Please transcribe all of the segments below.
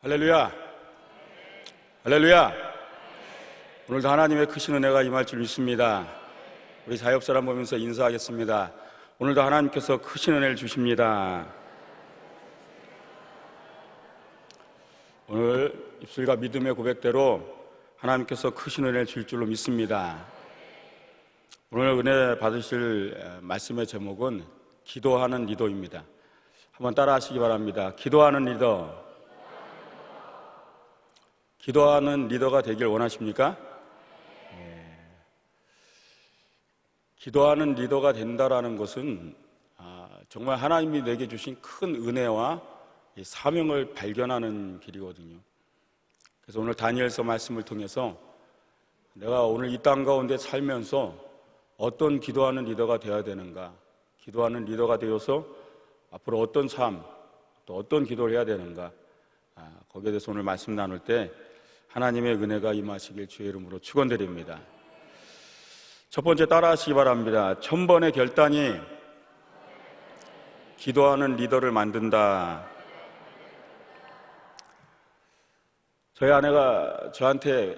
할렐루야! 할렐루야! 오늘도 하나님의 크신 은혜가 임할 줄 믿습니다. 우리 자옆사람 보면서 인사하겠습니다. 오늘도 하나님께서 크신 은혜를 주십니다. 오늘 입술과 믿음의 고백대로 하나님께서 크신 은혜를 줄 줄로 믿습니다. 오늘 은혜 받으실 말씀의 제목은 기도하는 리더입니다. 한번 따라 하시기 바랍니다. 기도하는 리더. 기도하는 리더가 되길 원하십니까? 기도하는 리더가 된다라는 것은 정말 하나님이 내게 주신 큰 은혜와 사명을 발견하는 길이거든요. 그래서 오늘 다니엘서 말씀을 통해서 내가 오늘 이 땅 가운데 살면서 어떤 기도하는 리더가 되어야 되는가, 기도하는 리더가 되어서 앞으로 어떤 삶, 또 어떤 기도를 해야 되는가, 거기에 대해서 오늘 말씀 나눌 때 하나님의 은혜가 임하시길 주의 이름으로 축원드립니다. 첫 번째 따라하시기 바랍니다. 1000번의 결단이 기도하는 리더를 만든다. 저희 아내가 저한테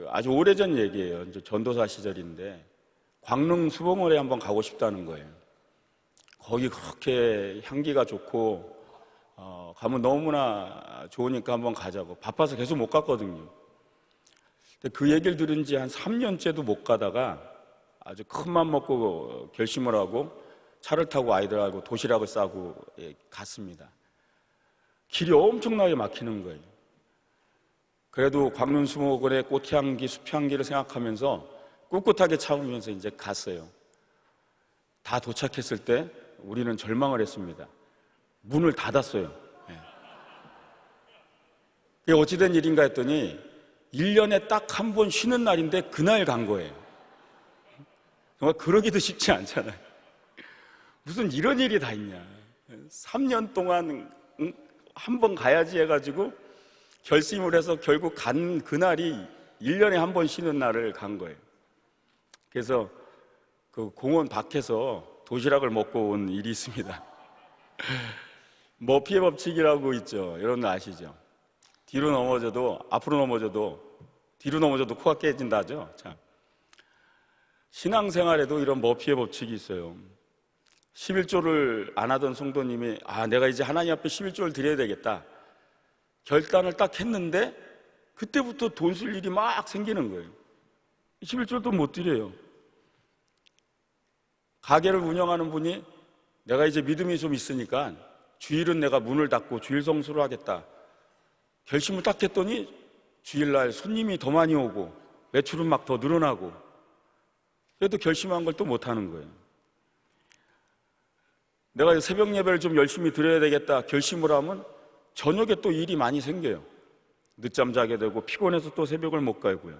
아주 오래전 얘기예요. 이제 전도사 시절인데 광릉 수봉원에 한번 가고 싶다는 거예요. 거기 그렇게 향기가 좋고 가면 너무나 좋으니까 한번 가자고. 바빠서 계속 못 갔거든요. 근데 그 얘기를 들은 지 한 3년째도 못 가다가 아주 큰 맘 먹고 결심을 하고 차를 타고 아이들하고 도시락을 싸고 갔습니다. 길이 엄청나게 막히는 거예요. 그래도 광릉수목원의 꽃향기, 숲향기를 생각하면서 꿋꿋하게 참으면서 이제 갔어요. 다 도착했을 때 우리는 절망을 했습니다. 문을 닫았어요. 그게 어찌된 일인가 했더니 1년에 딱 한 번 쉬는 날인데 그날 간 거예요. 정말 그러기도 쉽지 않잖아요. 무슨 이런 일이 다 있냐. 3년 동안 한 번 가야지 해가지고 결심을 해서 결국 간 그날이 1년에 한 번 쉬는 날을 간 거예요. 그래서 그 공원 밖에서 도시락을 먹고 온 일이 있습니다. 머피의 법칙이라고 있죠. 여러분 아시죠? 뒤로 넘어져도, 앞으로 넘어져도, 뒤로 넘어져도 코가 깨진다죠. 자, 신앙생활에도 이런 머피의 법칙이 있어요. 11조를 안 하던 성도님이 내가 이제 하나님 앞에 11조를 드려야 되겠다 결단을 딱 했는데 그때부터 돈 쓸 일이 막 생기는 거예요. 11조도 못 드려요. 가게를 운영하는 분이 내가 이제 믿음이 좀 있으니까 주일은 내가 문을 닫고 주일 성수를 하겠다 결심을 딱 했더니 주일날 손님이 더 많이 오고 매출은 막 더 늘어나고 그래도 결심한 걸 또 못하는 거예요. 내가 새벽 예배를 좀 열심히 드려야 되겠다 결심을 하면 저녁에 또 일이 많이 생겨요. 늦잠 자게 되고 피곤해서 또 새벽을 못 가고요.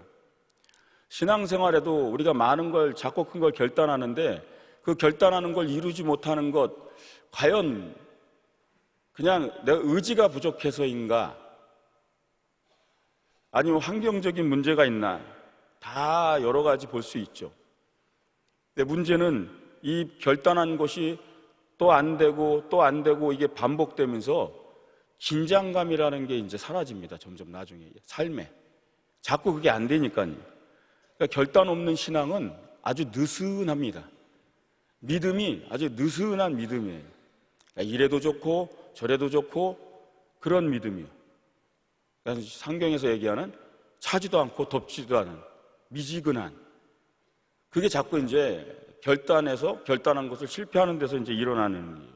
신앙생활에도 우리가 많은 걸 작고 큰 걸 결단하는데 그 결단하는 걸 이루지 못하는 것 과연 그냥 내가 의지가 부족해서인가 아니면 환경적인 문제가 있나 다 여러 가지 볼 수 있죠. 근데 문제는 이 결단한 것이 또 안 되고 또 안 되고 이게 반복되면서 긴장감이라는 게 이제 사라집니다. 점점 나중에 삶에 자꾸 그게 안 되니까요. 그러니까 결단 없는 신앙은 아주 느슨합니다. 믿음이 아주 느슨한 믿음이에요. 그러니까 이래도 좋고 저래도 좋고 그런 믿음이에요. 그래서 성경에서 얘기하는 차지도 않고 덥지도 않은 미지근한 그게 자꾸 이제 결단한 것을 실패하는 데서 이제 일어나는 거예요.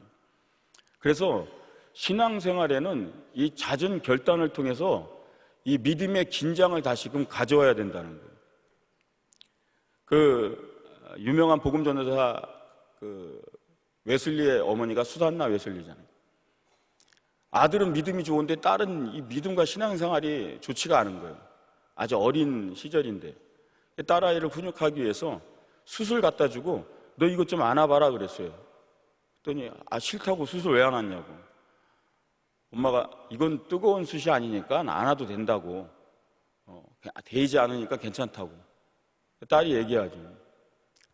그래서 신앙생활에는 이 잦은 결단을 통해서 이 믿음의 긴장을 다시금 가져와야 된다는 거예요. 그 유명한 복음 전도사 웨슬리의 어머니가 수산나 웨슬리잖아요. 아들은 믿음이 좋은데 딸은 이 믿음과 신앙생활이 좋지가 않은 거예요. 아주 어린 시절인데 딸아이를 훈육하기 위해서 숯을 갖다 주고 너 이것 좀 안아봐라 그랬어요. 그랬더니 싫다고 숯을 왜 안 왔냐고. 엄마가 이건 뜨거운 숯이 아니니까 안 와도 된다고 데이지 않으니까 괜찮다고. 딸이 얘기하죠.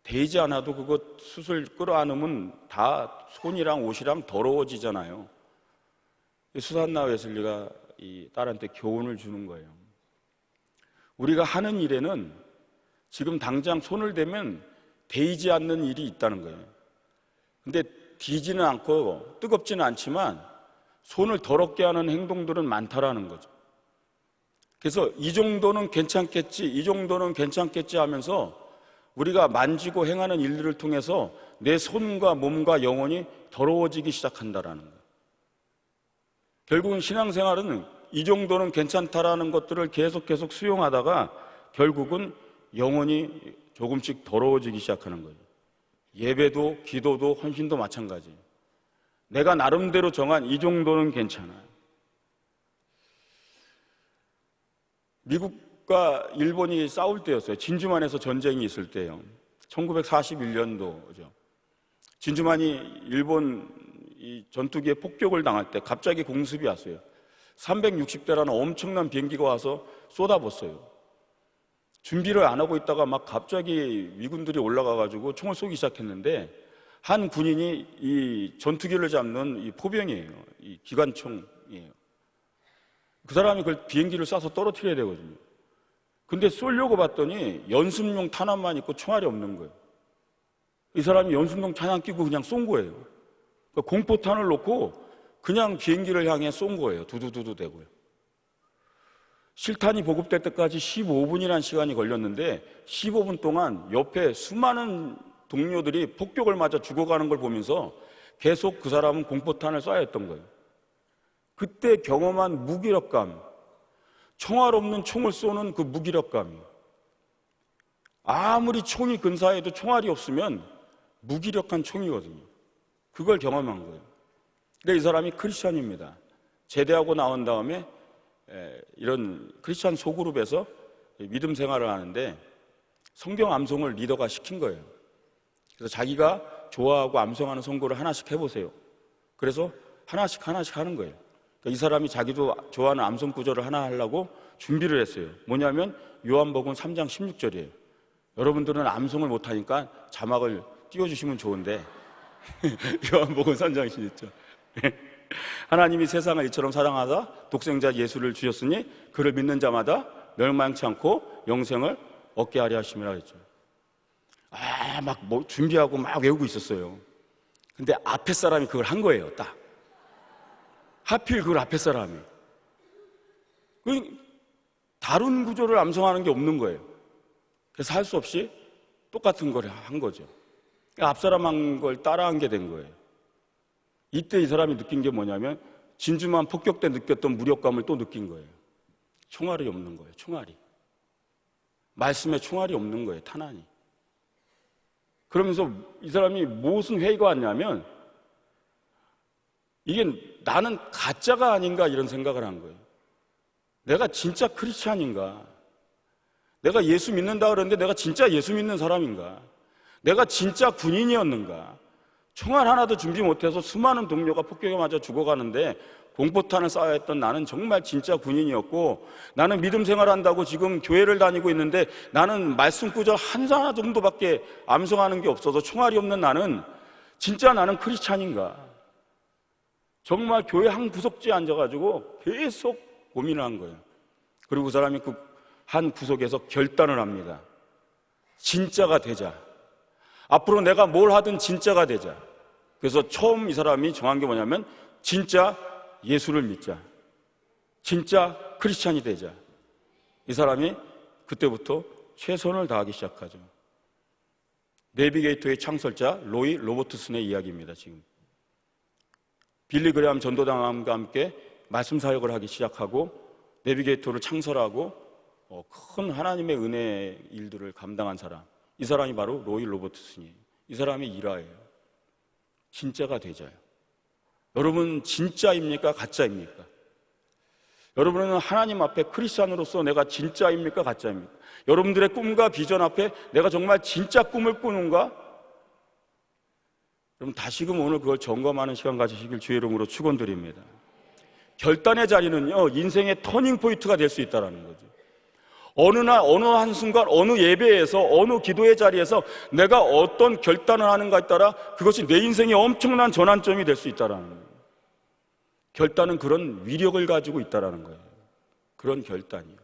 데이지 않아도 그거 숯을 끌어안으면 다 손이랑 옷이랑 더러워지잖아요. 수산나 웨슬리가 이 딸한테 교훈을 주는 거예요. 우리가 하는 일에는 지금 당장 손을 대면 데이지 않는 일이 있다는 거예요. 근데 디지는 않고 뜨겁지는 않지만 손을 더럽게 하는 행동들은 많다라는 거죠. 그래서 이 정도는 괜찮겠지, 이 정도는 괜찮겠지 하면서 우리가 만지고 행하는 일들을 통해서 내 손과 몸과 영혼이 더러워지기 시작한다라는 거예요. 결국은 신앙생활은 이 정도는 괜찮다라는 것들을 계속 수용하다가 결국은 영혼이 조금씩 더러워지기 시작하는 거예요. 예배도 기도도 헌신도 마찬가지예요. 내가 나름대로 정한 이 정도는 괜찮아요. 미국과 일본이 싸울 때였어요. 진주만에서 전쟁이 있을 때요. 1941년도죠. 진주만이 일본 이 전투기에 폭격을 당할 때 갑자기 공습이 왔어요. 360대라는 엄청난 비행기가 와서 쏟아붓어요. 준비를 안 하고 있다가 막 갑자기 미군들이 올라가가지고 총을 쏘기 시작했는데 한 군인이 이 전투기를 잡는 이 포병이에요. 이 기관총이에요. 그 사람이 그 비행기를 쏴서 떨어뜨려야 되거든요. 근데 쏘려고 봤더니 연습용 탄환만 있고 총알이 없는 거예요. 이 사람이 연습용 탄환 끼고 그냥 쏜 거예요. 그러니까 공포탄을 놓고 그냥 비행기를 향해 쏜 거예요. 두두두두 대고요. 실탄이 보급될 때까지 15분이라는 시간이 걸렸는데 15분 동안 옆에 수많은 동료들이 폭격을 맞아 죽어가는 걸 보면서 계속 그 사람은 공포탄을 쏴야 했던 거예요. 그때 경험한 무기력감, 총알 없는 총을 쏘는 그 무기력감이에요. 아무리 총이 근사해도 총알이 없으면 무기력한 총이거든요. 그걸 경험한 거예요. 그러니까 이 사람이 크리스찬입니다. 제대하고 나온 다음에 이런 크리스찬 소그룹에서 믿음 생활을 하는데 성경 암송을 리더가 시킨 거예요. 그래서 자기가 좋아하고 암송하는 선고를 하나씩 해보세요. 그래서 하나씩 하는 거예요. 그러니까 이 사람이 자기도 좋아하는 암송 구절을 하나 하려고 준비를 했어요. 뭐냐면 요한복음 3장 16절이에요. 여러분들은 암송을 못하니까 자막을 띄워주시면 좋은데 요한복음 3장 16절. 하나님이 세상을 이처럼 사랑하사 독생자 예수를 주셨으니 그를 믿는 자마다 멸망치 않고 영생을 얻게 하려 하심이라 했죠. 막 뭐 준비하고 막 외우고 있었어요. 근데 앞에 사람이 그걸 한 거예요. 딱 하필 그걸 앞에 사람이 다른 구조를 암송하는 게 없는 거예요. 그래서 할 수 없이 똑같은 걸 한 거죠. 앞 사람 한 걸 따라한 게 된 거예요. 이때 이 사람이 느낀 게 뭐냐면 진주만 폭격 때 느꼈던 무력감을 또 느낀 거예요. 총알이 없는 거예요. 총알이. 말씀에 총알이 없는 거예요. 탄환이. 그러면서 이 사람이 무슨 회의가 왔냐면 이게 나는 가짜가 아닌가 이런 생각을 한 거예요. 내가 진짜 크리스찬인가? 내가 예수 믿는다 그러는데 내가 진짜 예수 믿는 사람인가? 내가 진짜 군인이었는가? 총알 하나도 준비 못해서 수많은 동료가 폭격에 맞아 죽어가는데 공포탄을 쏴야 했던 나는 정말 진짜 군인이었고 나는 믿음 생활한다고 지금 교회를 다니고 있는데 나는 말씀 구절 하나 정도밖에 암송하는 게 없어서 총알이 없는 나는 진짜 나는 크리스찬인가? 정말 교회 한 구석지에 앉아가지고 계속 고민을 한 거예요. 그리고 그 사람이 그 한 구석에서 결단을 합니다. 진짜가 되자. 앞으로 내가 뭘 하든 진짜가 되자. 그래서 처음 이 사람이 정한 게 뭐냐면 진짜 예수를 믿자. 진짜 크리스찬이 되자. 이 사람이 그때부터 최선을 다하기 시작하죠. 내비게이터의 창설자 로이 로버트슨의 이야기입니다. 지금 빌리 그레함 전도당과 함께 말씀 사역을 하기 시작하고 내비게이터를 창설하고 큰 하나님의 은혜의 일들을 감당한 사람, 이 사람이 바로 로이 로버트슨이에요. 이 사람의 일화예요. 진짜가 되자요. 여러분 진짜입니까? 가짜입니까? 여러분은 하나님 앞에 크리스찬으로서 내가 진짜입니까? 가짜입니까? 여러분들의 꿈과 비전 앞에 내가 정말 진짜 꿈을 꾸는가? 여러분 다시금 오늘 그걸 점검하는 시간 가지시길 주의 이름으로 축원드립니다. 결단의 자리는요 인생의 터닝 포인트가 될 수 있다는 거죠. 어느 날 어느 한순간 어느 예배에서 어느 기도의 자리에서 내가 어떤 결단을 하는가에 따라 그것이 내 인생의 엄청난 전환점이 될 수 있다는 거예요. 결단은 그런 위력을 가지고 있다라는 거예요. 그런 결단이요.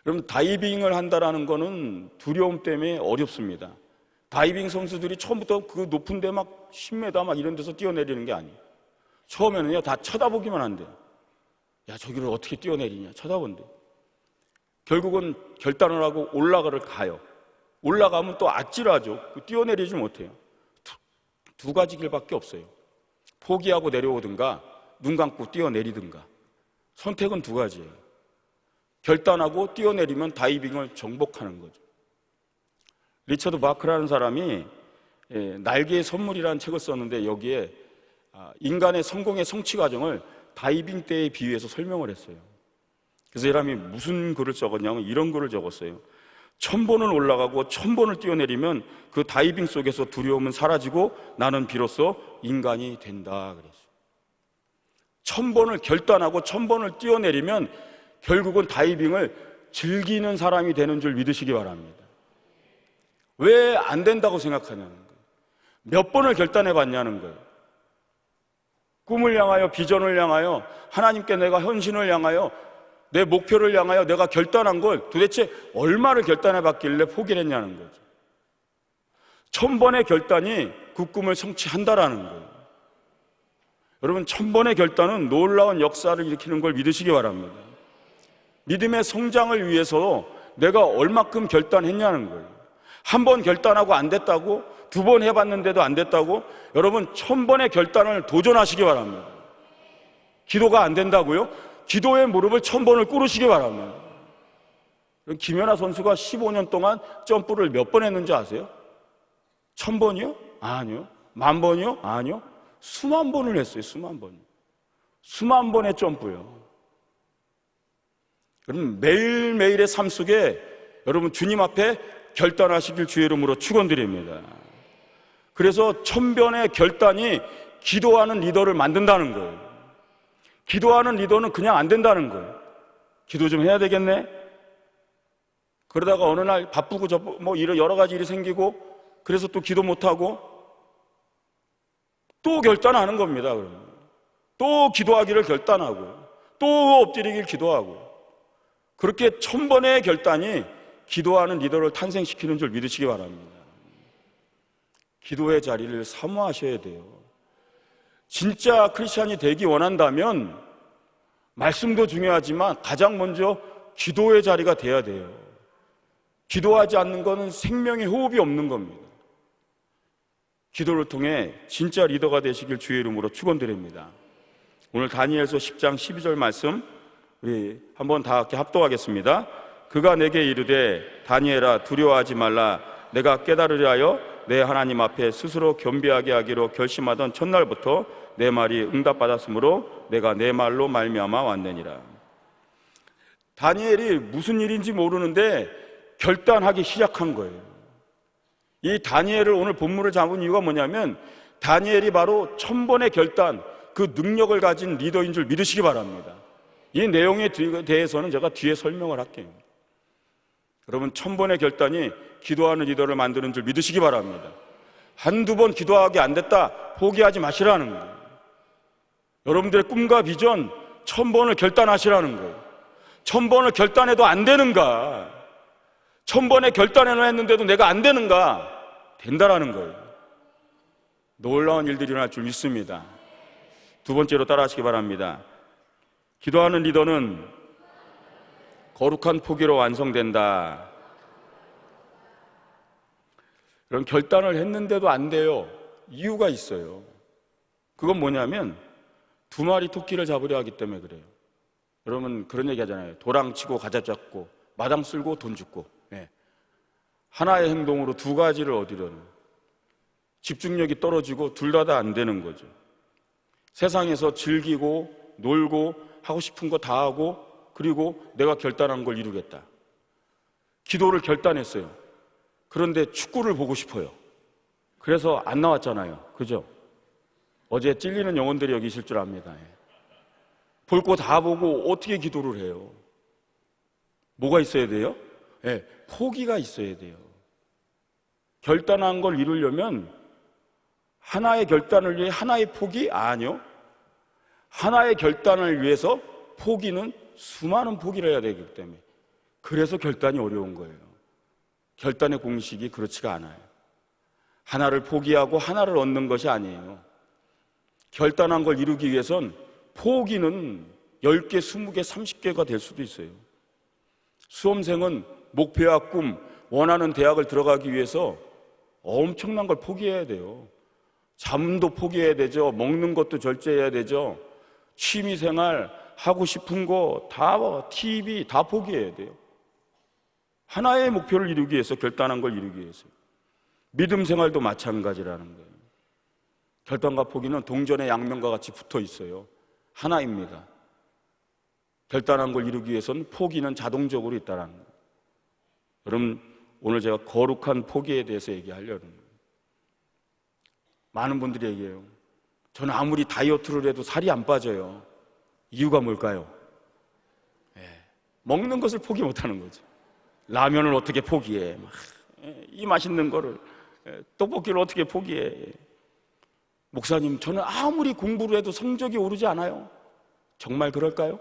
그럼 다이빙을 한다라는 거는 두려움 때문에 어렵습니다. 다이빙 선수들이 처음부터 그 높은 데 막 10m 막 이런 데서 뛰어내리는 게 아니에요. 처음에는요, 다 쳐다보기만 한대요. 야, 저기를 어떻게 뛰어내리냐, 쳐다본대. 결국은 결단을 하고 올라가를 가요. 올라가면 또 아찔하죠. 뛰어내리지 못해요. 두 가지 길밖에 없어요. 포기하고 내려오든가 눈 감고 뛰어내리든가. 선택은 두 가지예요. 결단하고 뛰어내리면 다이빙을 정복하는 거죠. 리처드 바크라는 사람이 날개의 선물이라는 책을 썼는데 여기에 인간의 성공의 성취 과정을 다이빙 때에 비유해서 설명을 했어요. 그래서 이 사람이 무슨 글을 적었냐면 이런 글을 적었어요. 1000번을 올라가고 1000번을 뛰어내리면 그 다이빙 속에서 두려움은 사라지고 나는 비로소 인간이 된다 그랬어요. 1000번을 결단하고 1000번을 뛰어내리면 결국은 다이빙을 즐기는 사람이 되는 줄 믿으시기 바랍니다. 왜 안 된다고 생각하냐는 거예요. 몇 번을 결단해 봤냐는 거예요. 꿈을 향하여, 비전을 향하여, 하나님께 내가 헌신을 향하여, 내 목표를 향하여 내가 결단한 걸 도대체 얼마를 결단해 봤길래 포기를 했냐는 거죠. 1000번의 결단이 그 꿈을 성취한다라는 거예요. 여러분, 1000번의 결단은 놀라운 역사를 일으키는 걸 믿으시기 바랍니다. 믿음의 성장을 위해서 내가 얼마큼 결단했냐는 거예요. 한 번 결단하고 안 됐다고, 두 번 해봤는데도 안 됐다고, 여러분 1000번의 결단을 도전하시기 바랍니다. 기도가 안 된다고요? 기도의 무릎을 1000번을 꿇으시기 바랍니다. 김연아 선수가 15년 동안 점프를 몇 번 했는지 아세요? 1000번이요? 아니요. 10,000번이요? 아니요. 수만 번을 했어요. 수만 번. 수만 번의 점프요. 그럼 매일매일의 삶 속에 여러분 주님 앞에 결단하시길 주의 이름으로 축원드립니다. 그래서 1000번의 결단이 기도하는 리더를 만든다는 거예요. 기도하는 리더는 그냥 안 된다는 거예요. 기도 좀 해야 되겠네. 그러다가 어느 날 바쁘고 여러 가지 일이 생기고 그래서 또 기도 못하고 또 결단하는 겁니다. 그러면 또 기도하기를 결단하고 또 엎드리길 기도하고 그렇게 1000번의 결단이 기도하는 리더를 탄생시키는 줄 믿으시기 바랍니다. 기도의 자리를 사모하셔야 돼요. 진짜 크리스찬이 되기 원한다면 말씀도 중요하지만 가장 먼저 기도의 자리가 돼야 돼요. 기도하지 않는 것은 생명의 호흡이 없는 겁니다. 기도를 통해 진짜 리더가 되시길 주의 이름으로 축원드립니다. 오늘 다니엘서 10장 12절 말씀 우리 한번 다 함께 합독하겠습니다. 그가 내게 이르되 다니엘아 두려워하지 말라. 내가 깨달으려 하여 내 하나님 앞에 스스로 겸비하게 하기로 결심하던 첫날부터 내 말이 응답받았으므로 내가 내 말로 말미암아 왔느니라. 다니엘이 무슨 일인지 모르는데 결단하기 시작한 거예요. 이 다니엘을 오늘 본문을 잡은 이유가 뭐냐면 다니엘이 바로 1000번의 결단, 그 능력을 가진 리더인 줄 믿으시기 바랍니다. 이 내용에 대해서는 제가 뒤에 설명을 할게요. 여러분 1000번의 결단이 기도하는 리더를 만드는 줄 믿으시기 바랍니다. 한두 번 기도하기 안 됐다 포기하지 마시라는 거예요. 여러분들의 꿈과 비전 1000번을 결단하시라는 거예요. 1000번을 결단해도 안 되는가? 1000번의 결단을 했는데도 내가 안 되는가? 된다라는 거예요. 놀라운 일들이 일어날 줄 믿습니다. 두 번째로 따라하시기 바랍니다. 기도하는 리더는 거룩한 포기로 완성된다. 그런 결단을 했는데도 안 돼요. 이유가 있어요. 그건 뭐냐면 2마리 토끼를 잡으려 하기 때문에 그래요. 여러분 그런 얘기 하잖아요. 도랑치고 가자 잡고 마당 쓸고 돈 줍고. 네. 하나의 행동으로 2가지를 얻으려는 집중력이 떨어지고 둘 다 안 되는 거죠. 세상에서 즐기고 놀고 하고 싶은 거 다 하고 그리고 내가 결단한 걸 이루겠다. 기도를 결단했어요. 그런데 축구를 보고 싶어요. 그래서 안 나왔잖아요. 그죠? 어제 찔리는 영혼들이 여기 있을 줄 압니다. 볼 거 다 보고 어떻게 기도를 해요? 뭐가 있어야 돼요? 네, 포기가 있어야 돼요. 결단한 걸 이루려면 하나의 결단을 위해 하나의 포기? 아니요. 하나의 결단을 위해서 포기는 수많은 포기를 해야 되기 때문에, 그래서 결단이 어려운 거예요. 결단의 공식이 그렇지가 않아요. 하나를 포기하고 하나를 얻는 것이 아니에요. 결단한 걸 이루기 위해선 포기는 10개, 20개, 30개가 될 수도 있어요. 수험생은 목표와 꿈, 원하는 대학을 들어가기 위해서 엄청난 걸 포기해야 돼요. 잠도 포기해야 되죠. 먹는 것도 절제해야 되죠. 취미생활, 하고 싶은 거 다, TV 다 포기해야 돼요. 하나의 목표를 이루기 위해서, 결단한 걸 이루기 위해서. 믿음 생활도 마찬가지라는 거예요. 결단과 포기는 동전의 양면과 같이 붙어 있어요. 하나입니다. 결단한 걸 이루기 위해서는 포기는 자동적으로 있다는 거예요. 여러분, 오늘 제가 거룩한 포기에 대해서 얘기하려는 거예요. 많은 분들이 얘기해요. 저는 아무리 다이어트를 해도 살이 안 빠져요. 이유가 뭘까요? 먹는 것을 포기 못하는 거죠. 라면을 어떻게 포기해? 이 맛있는 거를, 떡볶이를 어떻게 포기해? 목사님, 저는 아무리 공부를 해도 성적이 오르지 않아요. 정말 그럴까요?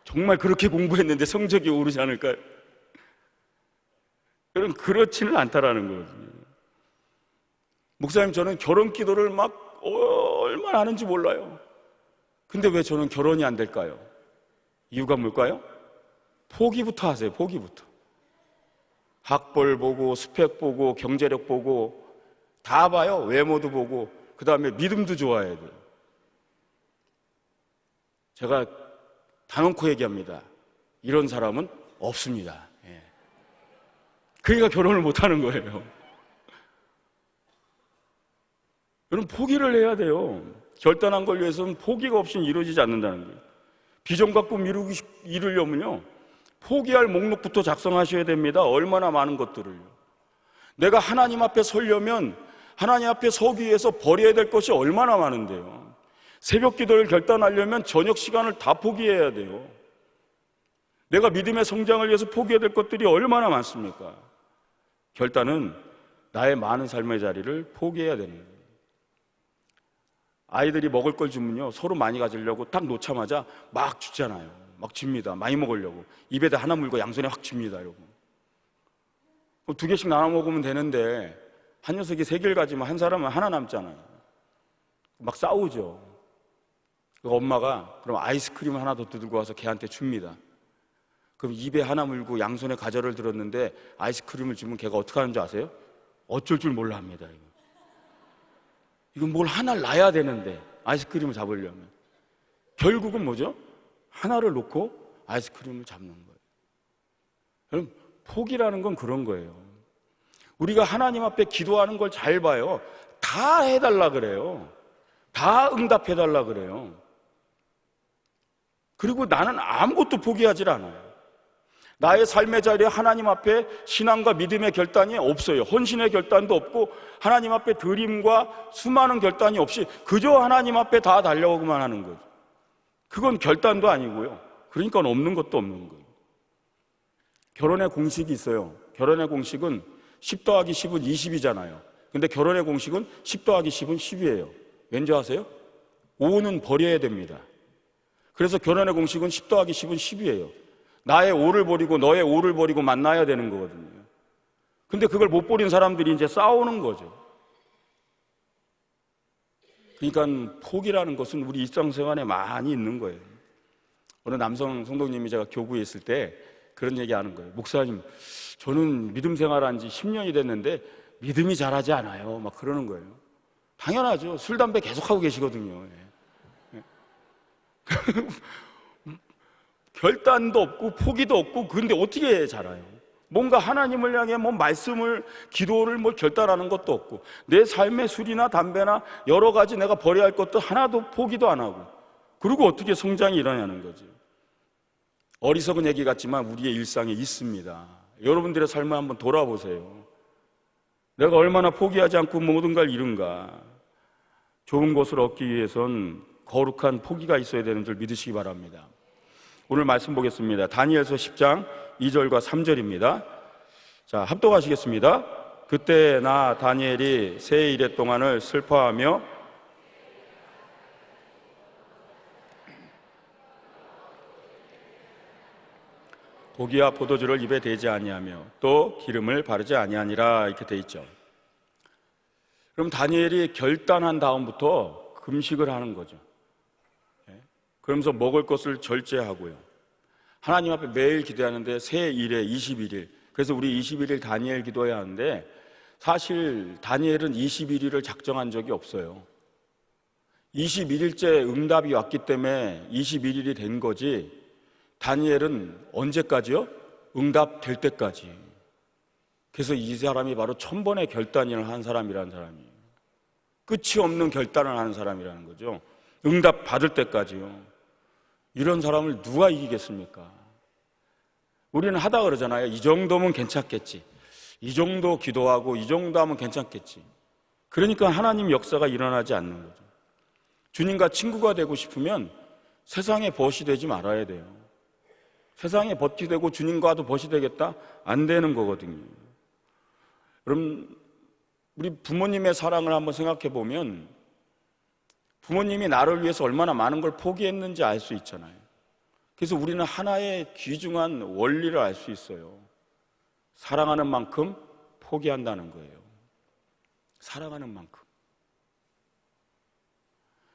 정말 그렇게 공부했는데 성적이 오르지 않을까요? 여러분, 그렇지는 않다라는 거거든요. 목사님, 저는 결혼 기도를 막 얼마나 하는지 몰라요. 근데 왜 저는 결혼이 안 될까요? 이유가 뭘까요? 포기부터 하세요. 포기부터. 학벌 보고, 스펙 보고, 경제력 보고 다 봐요. 외모도 보고, 그 다음에 믿음도 좋아해야 돼요. 제가 단언코 얘기합니다. 이런 사람은 없습니다. 그러니까 결혼을 못하는 거예요. 여러분, 포기를 해야 돼요. 결단한 걸 위해서는 포기가 없이는 이루어지지 않는다는 거예요. 비전과 꿈 이루려면요, 포기할 목록부터 작성하셔야 됩니다. 얼마나 많은 것들을요. 내가 하나님 앞에 서려면 하나님 앞에 서기 위해서 버려야 될 것이 얼마나 많은데요. 새벽 기도를 결단하려면 저녁 시간을 다 포기해야 돼요. 내가 믿음의 성장을 위해서 포기해야 될 것들이 얼마나 많습니까? 결단은 나의 많은 삶의 자리를 포기해야 되는 거예요. 아이들이 먹을 걸 주면요, 서로 많이 가지려고 딱 놓자마자 막 주잖아요. 막 줍니다. 많이 먹으려고. 입에다 하나 물고 양손에 확 줍니다. 여러분. 2개씩 나눠 먹으면 되는데 한 녀석이 3개를 가지면 한 사람은 하나 남잖아요. 막 싸우죠. 엄마가 그럼 아이스크림을 하나 더 들고 와서 걔한테 줍니다. 그럼 입에 하나 물고 양손에 가져를 들었는데 아이스크림을 주면 걔가 어떻게 하는지 아세요? 어쩔 줄 몰라 합니다. 이건 뭘 하나를 놔야 되는데, 아이스크림을 잡으려면 결국은 뭐죠? 하나를 놓고 아이스크림을 잡는 거예요. 여러분, 포기라는 건 그런 거예요. 우리가 하나님 앞에 기도하는 걸 잘 봐요. 다 해달라 그래요. 다 응답해달라 그래요. 그리고 나는 아무것도 포기하지 않아요. 나의 삶의 자리에 하나님 앞에 신앙과 믿음의 결단이 없어요. 헌신의 결단도 없고 하나님 앞에 드림과 수많은 결단이 없이 그저 하나님 앞에 다 달려오기만 하는 거죠. 그건 결단도 아니고요. 그러니까 없는 것도 없는 거예요. 결혼의 공식이 있어요. 결혼의 공식은 10 더하기 10은 20이잖아요. 근데 결혼의 공식은 10 더하기 10은 10이에요. 왠지 아세요? 5는 버려야 됩니다. 그래서 결혼의 공식은 10 더하기 10은 10이에요. 나의 5를 버리고 너의 5를 버리고 만나야 되는 거거든요. 근데 그걸 못 버린 사람들이 이제 싸우는 거죠. 그러니까 포기라는 것은 우리 일상생활에 많이 있는 거예요. 어느 남성 성도님이 제가 교구에 있을 때 그런 얘기 하는 거예요. 목사님, 저는 믿음 생활한 지 10년이 됐는데 믿음이 자라지 않아요. 막 그러는 거예요. 당연하죠. 술, 담배 계속하고 계시거든요. 결단도 없고 포기도 없고, 근데 어떻게 자라요? 뭔가 하나님을 향해 뭐 말씀을, 기도를 뭐 결단하는 것도 없고, 내 삶의 술이나 담배나 여러 가지 내가 버려야 할 것도 하나도 포기도 안 하고, 그리고 어떻게 성장이 일어나는 거죠? 어리석은 얘기 같지만 우리의 일상에 있습니다. 여러분들의 삶을 한번 돌아보세요. 내가 얼마나 포기하지 않고 모든 걸 이룬가. 좋은 것을 얻기 위해선 거룩한 포기가 있어야 되는 줄 믿으시기 바랍니다. 오늘 말씀 보겠습니다. 다니엘서 10장 2절과 3절입니다. 자, 합독하시겠습니다. 그때 나 다니엘이 새 이래 동안을 슬퍼하며 고기와 포도주를 입에 대지 아니하며 또 기름을 바르지 아니하니라 이렇게 돼 있죠. 그럼 다니엘이 결단한 다음부터 금식을 하는 거죠. 그러면서 먹을 것을 절제하고요. 하나님 앞에 매일 기도하는데 새 일에 21일. 그래서 우리 21일 다니엘 기도해야 하는데 사실 다니엘은 21일을 작정한 적이 없어요. 21일째 응답이 왔기 때문에 21일이 된 거지 다니엘은 언제까지요? 응답될 때까지. 그래서 이 사람이 바로 1000번의 결단을 한 사람이라는 사람이에요. 끝이 없는 결단을 하는 사람이라는 거죠. 응답 받을 때까지요. 이런 사람을 누가 이기겠습니까? 우리는 하다 그러잖아요. 이 정도면 괜찮겠지. 이 정도 기도하고 이 정도 하면 괜찮겠지. 그러니까 하나님 역사가 일어나지 않는 거죠. 주님과 친구가 되고 싶으면 세상에 벗이 되지 말아야 돼요. 세상에 벗이 되고 주님과도 벗이 되겠다? 안 되는 거거든요. 그럼 우리 부모님의 사랑을 한번 생각해 보면 부모님이 나를 위해서 얼마나 많은 걸 포기했는지 알 수 있잖아요. 그래서 우리는 하나의 귀중한 원리를 알 수 있어요. 사랑하는 만큼 포기한다는 거예요. 사랑하는 만큼.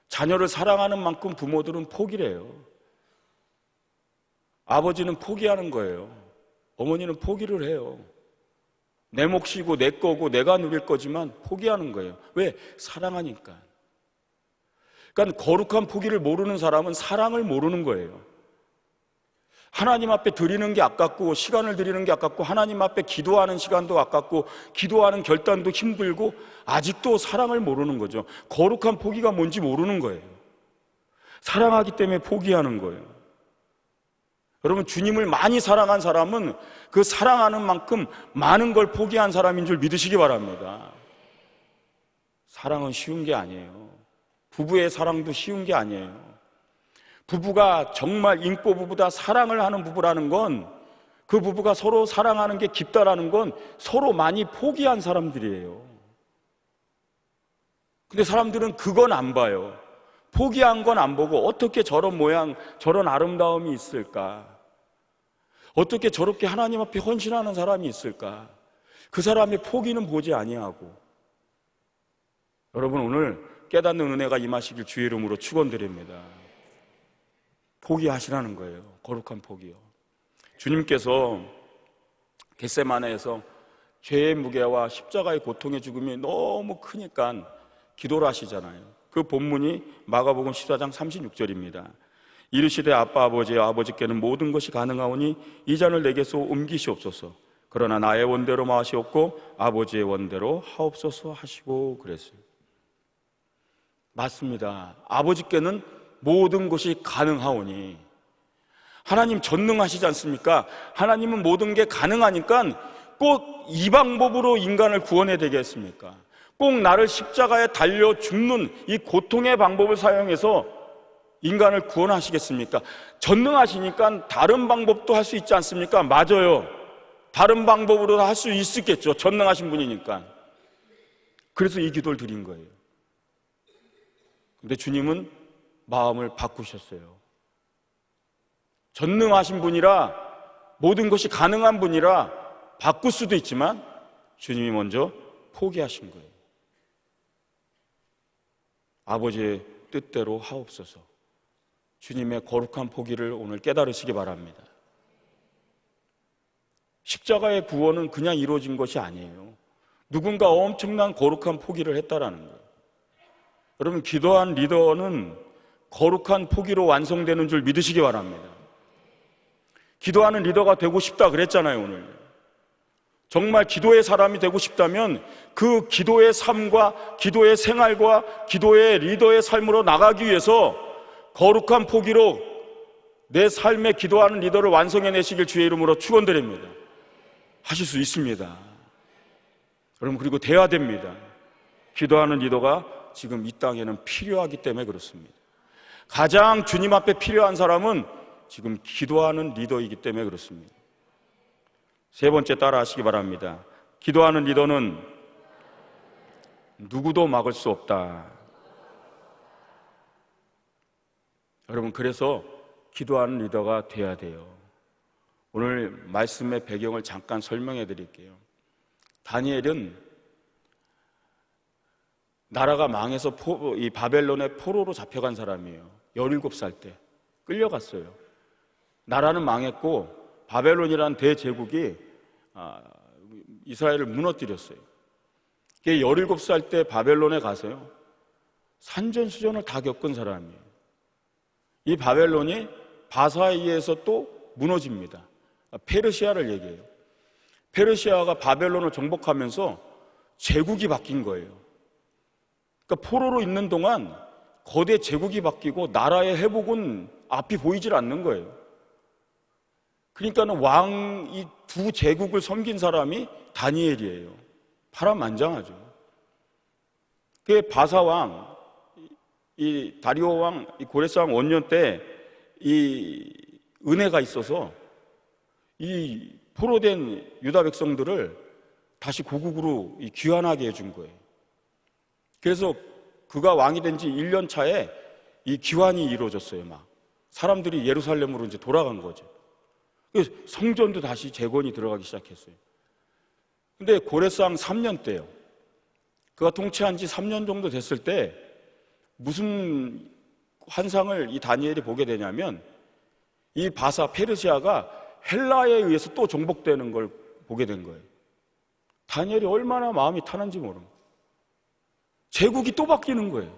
자녀를 사랑하는 만큼 부모들은 포기를 해요. 아버지는 포기하는 거예요. 어머니는 포기를 해요. 내 몫이고 내 거고 내가 누릴 거지만 포기하는 거예요. 왜? 사랑하니까. 그러니까 거룩한 포기를 모르는 사람은 사랑을 모르는 거예요. 하나님 앞에 드리는 게 아깝고 시간을 드리는 게 아깝고 하나님 앞에 기도하는 시간도 아깝고 기도하는 결단도 힘들고 아직도 사랑을 모르는 거죠. 거룩한 포기가 뭔지 모르는 거예요. 사랑하기 때문에 포기하는 거예요. 여러분, 주님을 많이 사랑한 사람은 그 사랑하는 만큼 많은 걸 포기한 사람인 줄 믿으시기 바랍니다. 사랑은 쉬운 게 아니에요. 부부의 사랑도 쉬운 게 아니에요. 부부가 정말 인고 부부다 사랑을 하는 부부라는 건 그 부부가 서로 사랑하는 게 깊다라는 건 서로 많이 포기한 사람들이에요. 근데 사람들은 그건 안 봐요. 포기한 건 안 보고 어떻게 저런 모양, 저런 아름다움이 있을까? 어떻게 저렇게 하나님 앞에 헌신하는 사람이 있을까? 그 사람의 포기는 보지 아니하고. 여러분, 오늘 깨닫는 은혜가 임하시길 주의 이름으로 축원드립니다. 포기하시라는 거예요. 거룩한 포기요. 주님께서 겟세마네에서 죄의 무게와 십자가의 고통의 죽음이 너무 크니까 기도를 하시잖아요. 그 본문이 마가복음 14장 36절입니다. 이르시되 아빠 아버지여 아버지께는 모든 것이 가능하오니 이 잔을 내게서 옮기시옵소서. 그러나 나의 원대로 마시옵고 아버지의 원대로 하옵소서 하시고 그랬어요. 맞습니다. 아버지께는 모든 것이 가능하오니. 하나님 전능하시지 않습니까? 하나님은 모든 게 가능하니까 꼭 이 방법으로 인간을 구원해야 되겠습니까? 꼭 나를 십자가에 달려 죽는 이 고통의 방법을 사용해서 인간을 구원하시겠습니까? 전능하시니까 다른 방법도 할 수 있지 않습니까? 맞아요. 다른 방법으로 할 수 있겠죠. 전능하신 분이니까. 그래서 이 기도를 드린 거예요. 근데 주님은 마음을 바꾸셨어요. 전능하신 분이라 모든 것이 가능한 분이라 바꿀 수도 있지만 주님이 먼저 포기하신 거예요. 아버지의 뜻대로 하옵소서. 주님의 거룩한 포기를 오늘 깨달으시기 바랍니다. 십자가의 구원은 그냥 이루어진 것이 아니에요. 누군가 엄청난 거룩한 포기를 했다라는 거예요. 여러분, 기도한 리더는 거룩한 포기로 완성되는 줄 믿으시기 바랍니다. 기도하는 리더가 되고 싶다 그랬잖아요, 오늘. 정말 기도의 사람이 되고 싶다면 그 기도의 삶과 기도의 생활과 기도의 리더의 삶으로 나가기 위해서 거룩한 포기로 내 삶의 기도하는 리더를 완성해내시길 주의 이름으로 축원드립니다. 하실 수 있습니다. 여러분, 그리고 돼야 됩니다. 기도하는 리더가 지금 이 땅에는 필요하기 때문에 그렇습니다. 가장 주님 앞에 필요한 사람은 지금 기도하는 리더이기 때문에 그렇습니다. 세 번째 따라 하시기 바랍니다. 기도하는 리더는 누구도 막을 수 없다. 여러분, 그래서 기도하는 리더가 돼야 돼요. 오늘 말씀의 배경을 잠깐 설명해 드릴게요. 다니엘은 나라가 망해서 이 바벨론의 포로로 잡혀간 사람이에요. 17살 때 끌려갔어요. 나라는 망했고 바벨론이라는 대제국이 이스라엘을 무너뜨렸어요. 17살 때 바벨론에 가서요, 산전수전을 다 겪은 사람이에요. 이 바벨론이 바사에 의해서 또 무너집니다. 페르시아를 얘기해요. 페르시아가 바벨론을 정복하면서 제국이 바뀐 거예요. 그러니까 포로로 있는 동안 거대 제국이 바뀌고 나라의 회복은 앞이 보이질 않는 거예요. 그러니까는 이 두 제국을 섬긴 사람이 다니엘이에요. 파란만장하죠. 그 바사 왕, 이 다리오 왕, 이 고레스 왕 원년 때 이 은혜가 있어서 이 포로된 유다 백성들을 다시 고국으로 귀환하게 해준 거예요. 그래서 그가 왕이 된 지 1년 차에 이 귀환이 이루어졌어요. 막 사람들이 예루살렘으로 이제 돌아간 거죠. 그래서 성전도 다시 재건이 들어가기 시작했어요. 근데 고레스 왕 3년 때요, 그가 통치한 지 3년 정도 됐을 때 무슨 환상을 이 다니엘이 보게 되냐면, 이 바사 페르시아가 헬라에 의해서 또 정복되는 걸 보게 된 거예요. 다니엘이 얼마나 마음이 타는지 모릅니다. 제국이 또 바뀌는 거예요.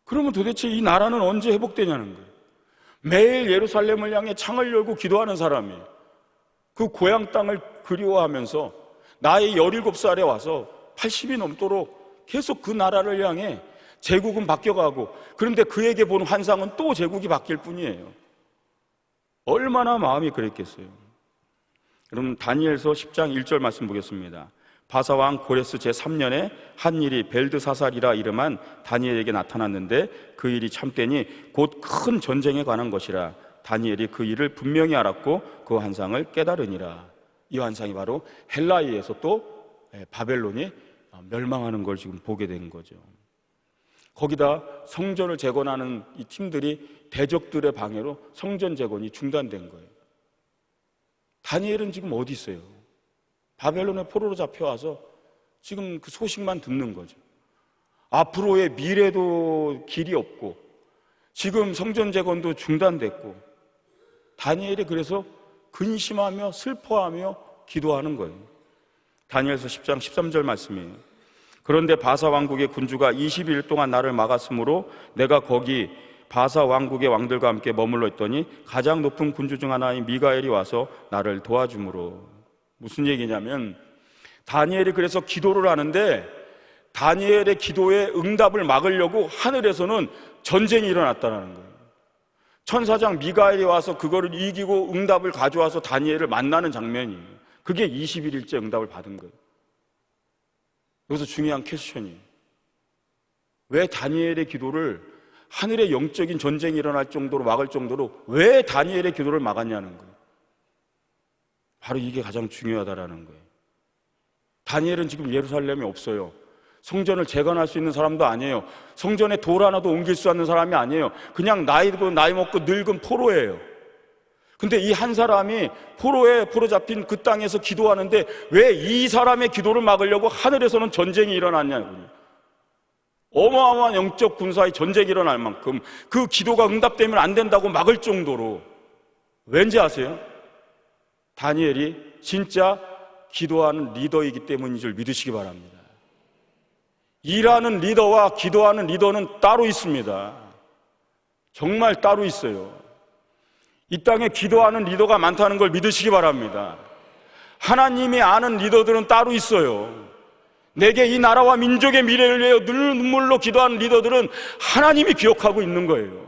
그러면 도대체 이 나라는 언제 회복되냐는 거예요. 매일 예루살렘을 향해 창을 열고 기도하는 사람이에요. 그 고향 땅을 그리워하면서 나이 17살에 와서 80이 넘도록 계속 그 나라를 향해 제국은 바뀌어가고, 그런데 그에게 본 환상은 또 제국이 바뀔 뿐이에요. 얼마나 마음이 그랬겠어요. 여러분, 다니엘서 10장 1절 말씀 보겠습니다. 바사왕 고레스 제3년에 한 일이 벨드사살이라 이름한 다니엘에게 나타났는데 그 일이 참되니 곧 큰 전쟁에 관한 것이라. 다니엘이 그 일을 분명히 알았고 그 환상을 깨달으니라. 이 환상이 바로 헬라에 의해서 또 바벨론이 멸망하는 걸 지금 보게 된 거죠. 거기다 성전을 재건하는 이 팀들이 대적들의 방해로 성전 재건이 중단된 거예요. 다니엘은 지금 어디 있어요? 바벨론의 포로로 잡혀와서 지금 그 소식만 듣는 거죠. 앞으로의 미래도 길이 없고 지금 성전 재건도 중단됐고, 다니엘이 그래서 근심하며 슬퍼하며 기도하는 거예요. 다니엘서 10장 13절 말씀이에요. 그런데 바사 왕국의 군주가 20일 동안 나를 막았으므로 내가 거기 바사 왕국의 왕들과 함께 머물러 있더니 가장 높은 군주 중 하나인 미가엘이 와서 나를 도와주므로. 무슨 얘기냐면, 다니엘이 그래서 기도를 하는데 다니엘의 기도에 응답을 막으려고 하늘에서는 전쟁이 일어났다는 거예요. 천사장 미가엘이 와서 그거를 이기고 응답을 가져와서 다니엘을 만나는 장면이에요. 그게 21일째 응답을 받은 거예요. 여기서 중요한 퀘스천이에요. 왜 다니엘의 기도를, 하늘의 영적인 전쟁이 일어날 정도로 막을 정도로 왜 다니엘의 기도를 막았냐는 거예요. 바로 이게 가장 중요하다라는 거예요. 다니엘은 지금 예루살렘에 없어요. 성전을 재건할 수 있는 사람도 아니에요. 성전에 돌 하나도 옮길 수 없는 사람이 아니에요. 그냥 나이 먹고 늙은 포로예요. 근데 이 한 사람이 포로 잡힌 그 땅에서 기도하는데 왜 이 사람의 기도를 막으려고 하늘에서는 전쟁이 일어났냐고요. 어마어마한 영적 군사의 전쟁이 일어날 만큼 그 기도가 응답되면 안 된다고 막을 정도로. 왠지 아세요? 다니엘이 진짜 기도하는 리더이기 때문인 줄 믿으시기 바랍니다. 일하는 리더와 기도하는 리더는 따로 있습니다. 정말 따로 있어요. 이 땅에 기도하는 리더가 많다는 걸 믿으시기 바랍니다. 하나님이 아는 리더들은 따로 있어요. 내게 이 나라와 민족의 미래를 위해 늘 눈물로 기도하는 리더들은 하나님이 기억하고 있는 거예요.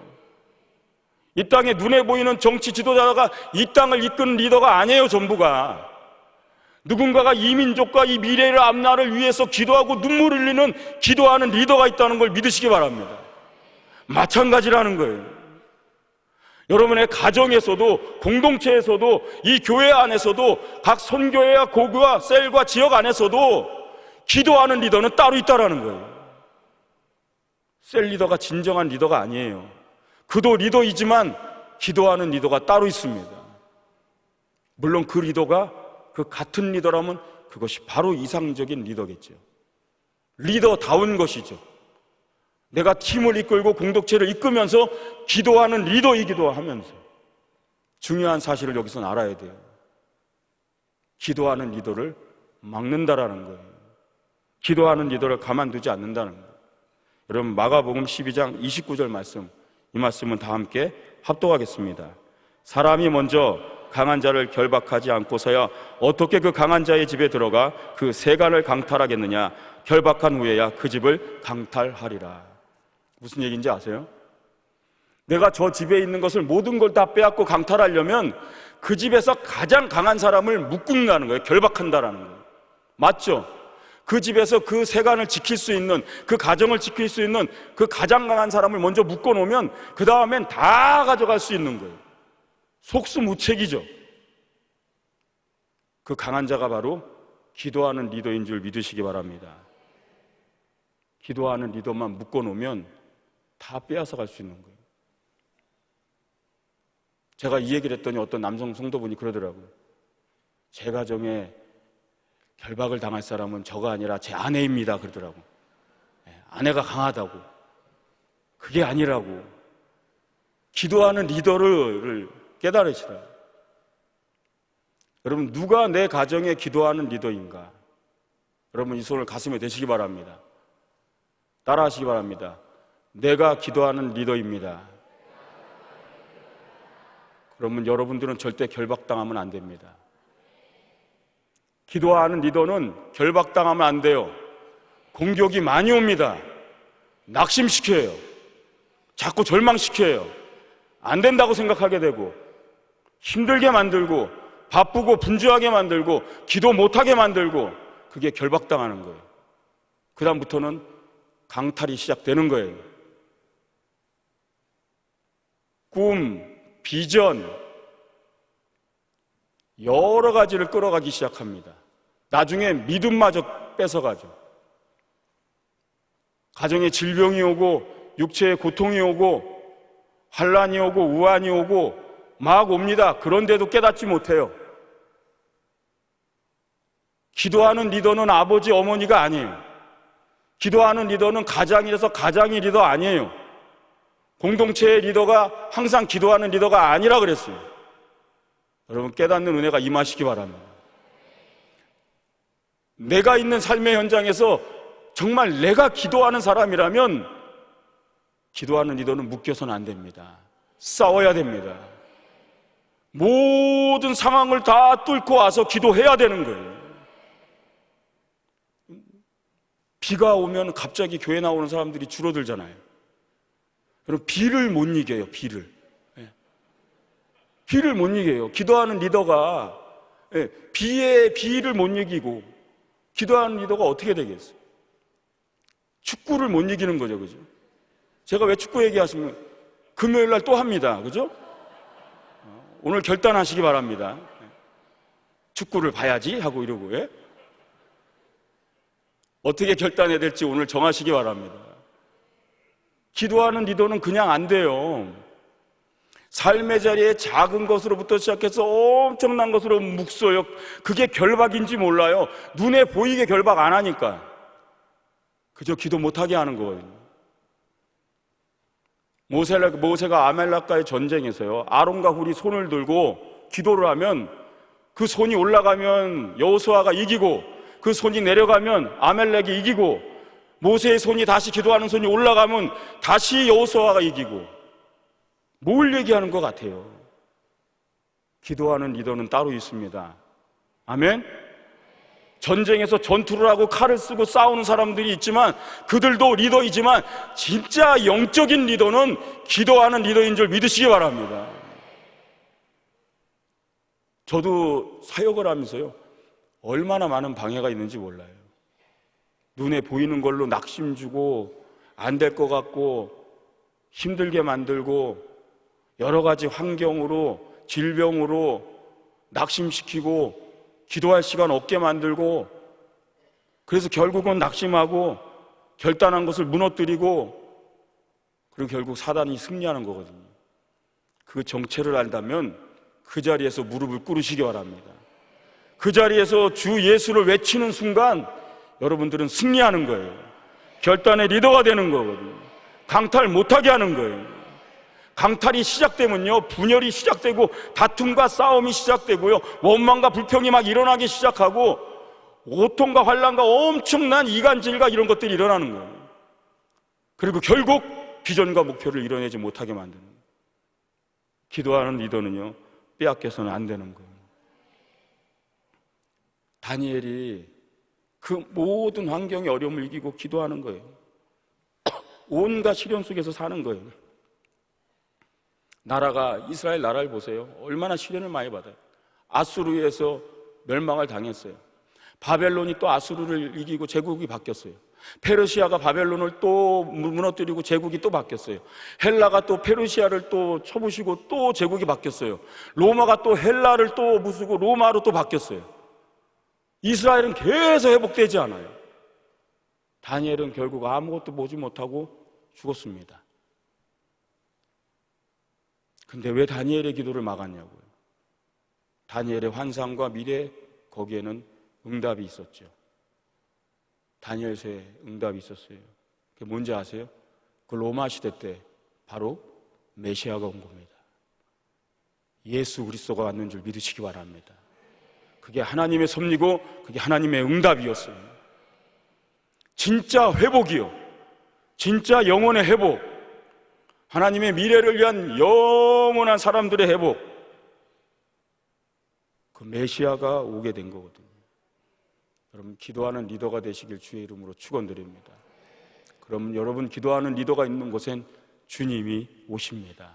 이 땅에 눈에 보이는 정치 지도자가 이 땅을 이끄는 리더가 아니에요. 전부가 누군가가 이 민족과 이 미래의 앞날을 위해서 기도하고 눈물 흘리는 기도하는 리더가 있다는 걸 믿으시기 바랍니다. 마찬가지라는 거예요. 여러분의 가정에서도, 공동체에서도, 이 교회 안에서도, 각 선교회와 고교와 셀과 지역 안에서도 기도하는 리더는 따로 있다라는 거예요. 셀 리더가 진정한 리더가 아니에요. 그도 리더이지만 기도하는 리더가 따로 있습니다. 물론 그 리더가 그 같은 리더라면 그것이 바로 이상적인 리더겠죠. 리더다운 것이죠. 내가 팀을 이끌고 공동체를 이끌면서 기도하는 리더이기도 하면서 중요한 사실을 여기서는 알아야 돼요. 기도하는 리더를 막는다라는 거예요. 기도하는 리더를 가만두지 않는다는 거예요. 여러분, 마가복음 12장 29절 말씀, 이 말씀은 다 함께 합독하겠습니다. 사람이 먼저 강한 자를 결박하지 않고서야 어떻게 그 강한 자의 집에 들어가 그 세간을 강탈하겠느냐? 결박한 후에야 그 집을 강탈하리라. 무슨 얘기인지 아세요? 내가 저 집에 있는 것을 모든 걸 다 빼앗고 강탈하려면 그 집에서 가장 강한 사람을 묶는다는 거예요. 결박한다라는 거예요. 맞죠? 그 집에서 그 세간을 지킬 수 있는, 그 가정을 지킬 수 있는 그 가장 강한 사람을 먼저 묶어놓으면 그 다음엔 다 가져갈 수 있는 거예요. 속수무책이죠. 그 강한 자가 바로 기도하는 리더인 줄 믿으시기 바랍니다. 기도하는 리더만 묶어놓으면 다 빼앗아 갈 수 있는 거예요. 제가 이 얘기를 했더니 어떤 남성 성도분이 그러더라고요. 제 가정에 결박을 당할 사람은 저가 아니라 제 아내입니다 그러더라고요. 아내가 강하다고. 그게 아니라고. 기도하는 리더를 깨달으시라. 여러분, 누가 내 가정에 기도하는 리더인가? 여러분, 이 손을 가슴에 대시기 바랍니다. 따라하시기 바랍니다. 내가 기도하는 리더입니다. 그러면 여러분들은 절대 결박당하면 안 됩니다. 기도하는 리더는 결박당하면 안 돼요. 공격이 많이 옵니다. 낙심시켜요. 자꾸 절망시켜요. 안 된다고 생각하게 되고, 힘들게 만들고, 바쁘고 분주하게 만들고, 기도 못하게 만들고, 그게 결박당하는 거예요. 그 다음부터는 강탈이 시작되는 거예요. 꿈, 비전, 여러 가지를 끌어가기 시작합니다. 나중에 믿음마저 뺏어가죠. 가정에 질병이 오고, 육체에 고통이 오고, 환란이 오고, 우환이 오고 막 옵니다. 그런데도 깨닫지 못해요. 기도하는 리더는 아버지, 어머니가 아니에요. 기도하는 리더는 가장이라서 가장이 리더 아니에요. 공동체의 리더가 항상 기도하는 리더가 아니라 그랬어요. 여러분, 깨닫는 은혜가 임하시기 바랍니다. 내가 있는 삶의 현장에서 정말 내가 기도하는 사람이라면 기도하는 리더는 묶여서는 안 됩니다. 싸워야 됩니다. 모든 상황을 다 뚫고 와서 기도해야 되는 거예요. 비가 오면 갑자기 교회 나오는 사람들이 줄어들잖아요. 여러분, 비를 못 이겨요. 비를 못 이겨요. 기도하는 리더가 비를 못 이기고 기도하는 리더가 어떻게 되겠어요? 축구를 못 이기는 거죠. 그죠? 제가 왜 축구 얘기하시면 금요일 날 또 합니다. 그죠? 오늘 결단하시기 바랍니다. 축구를 봐야지 하고 이러고, 예? 어떻게 결단해야 될지 오늘 정하시기 바랍니다. 기도하는 리더는 그냥 안 돼요. 삶의 자리에 작은 것으로부터 시작해서 엄청난 것으로 묵서요. 그게 결박인지 몰라요. 눈에 보이게 결박 안 하니까 그저 기도 못하게 하는 거예요. 모세가 아말렉과의 전쟁에서요, 아론과 훌이 손을 들고 기도를 하면 그 손이 올라가면 여호수아가 이기고, 그 손이 내려가면 아말렉이 이기고, 모세의 손이 다시 기도하는 손이 올라가면 다시 여호수아가 이기고. 뭘 얘기하는 것 같아요? 기도하는 리더는 따로 있습니다. 아멘? 전쟁에서 전투를 하고 칼을 쓰고 싸우는 사람들이 있지만 그들도 리더이지만 진짜 영적인 리더는 기도하는 리더인 줄 믿으시기 바랍니다. 저도 사역을 하면서요, 얼마나 많은 방해가 있는지 몰라요. 눈에 보이는 걸로 낙심 주고 안 될 것 같고 힘들게 만들고 여러 가지 환경으로, 질병으로 낙심시키고 기도할 시간 없게 만들고, 그래서 결국은 낙심하고 결단한 것을 무너뜨리고, 그리고 결국 사단이 승리하는 거거든요. 그 정체를 안다면 그 자리에서 무릎을 꿇으시기 바랍니다. 그 자리에서 주 예수를 외치는 순간 여러분들은 승리하는 거예요. 결단의 리더가 되는 거거든요. 강탈 못하게 하는 거예요. 강탈이 시작되면요, 분열이 시작되고 다툼과 싸움이 시작되고요, 원망과 불평이 막 일어나기 시작하고 고통과 환난과 엄청난 이간질과 이런 것들이 일어나는 거예요. 그리고 결국 비전과 목표를 이뤄내지 못하게 만드는 거예요. 기도하는 리더는요, 빼앗겨서는 안 되는 거예요. 다니엘이 그 모든 환경의 어려움을 이기고 기도하는 거예요. 온갖 시련 속에서 사는 거예요. 나라가, 이스라엘 나라를 보세요. 얼마나 시련을 많이 받아요. 아수르에서 멸망을 당했어요. 바벨론이 또 아수르를 이기고 제국이 바뀌었어요. 페르시아가 바벨론을 또 무너뜨리고 제국이 또 바뀌었어요. 헬라가 또 페르시아를 또 쳐부시고 또 제국이 바뀌었어요. 로마가 또 헬라를 또 부수고 로마로 또 바뀌었어요. 이스라엘은 계속 회복되지 않아요. 다니엘은 결국 아무것도 보지 못하고 죽었습니다. 근데 왜 다니엘의 기도를 막았냐고요? 다니엘의 환상과 미래, 거기에는 응답이 있었죠. 다니엘서에 응답이 있었어요. 그게 뭔지 아세요? 그 로마 시대 때 바로 메시아가 온 겁니다. 예수 그리스도가 왔는 줄 믿으시기 바랍니다. 그게 하나님의 섭리고 그게 하나님의 응답이었어요. 진짜 회복이요, 진짜 영혼의 회복, 하나님의 미래를 위한 영원한 사람들의 회복, 그 메시아가 오게 된 거거든요. 여러분, 기도하는 리더가 되시길 주의 이름으로 축원드립니다. 그러면 여러분, 기도하는 리더가 있는 곳엔 주님이 오십니다.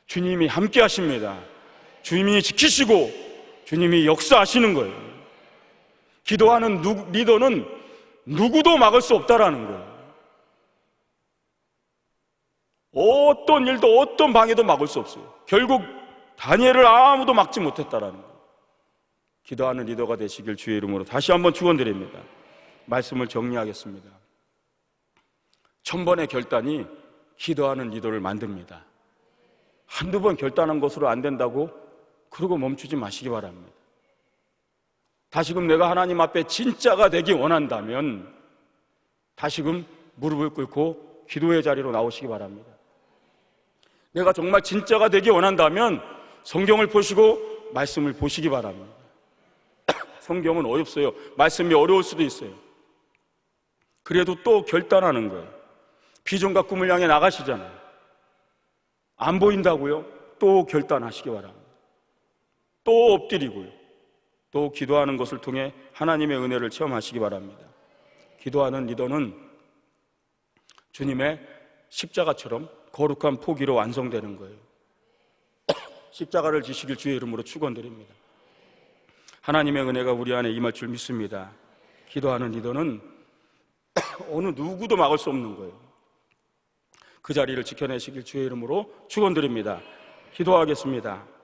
주님이 함께 하십니다. 주님이 지키시고 주님이 역사하시는 거예요. 기도하는 리더는 누구도 막을 수 없다라는 거예요. 어떤 일도 어떤 방해도 막을 수 없어요. 결국 다니엘을 아무도 막지 못했다라는 거예요. 기도하는 리더가 되시길 주의 이름으로 다시 한번 축원드립니다. 말씀을 정리하겠습니다. 1000번의 결단이 기도하는 리더를 만듭니다. 한두 번 결단한 것으로 안 된다고 그러고 멈추지 마시기 바랍니다. 다시금 내가 하나님 앞에 진짜가 되기 원한다면 다시금 무릎을 꿇고 기도의 자리로 나오시기 바랍니다. 내가 정말 진짜가 되기 원한다면 성경을 보시고 말씀을 보시기 바랍니다. 성경은 어렵어요. 말씀이 어려울 수도 있어요. 그래도 또 결단하는 거예요. 비전과 꿈을 향해 나가시잖아요. 안 보인다고요? 또 결단하시기 바랍니다. 또 엎드리고요, 또 기도하는 것을 통해 하나님의 은혜를 체험하시기 바랍니다. 기도하는 리더는 주님의 십자가처럼 거룩한 포기로 완성되는 거예요. 십자가를 지시길 주의 이름으로 축원드립니다. 하나님의 은혜가 우리 안에 임할 줄 믿습니다. 기도하는 리더는 어느 누구도 막을 수 없는 거예요. 그 자리를 지켜내시길 주의 이름으로 축원드립니다. 기도하겠습니다.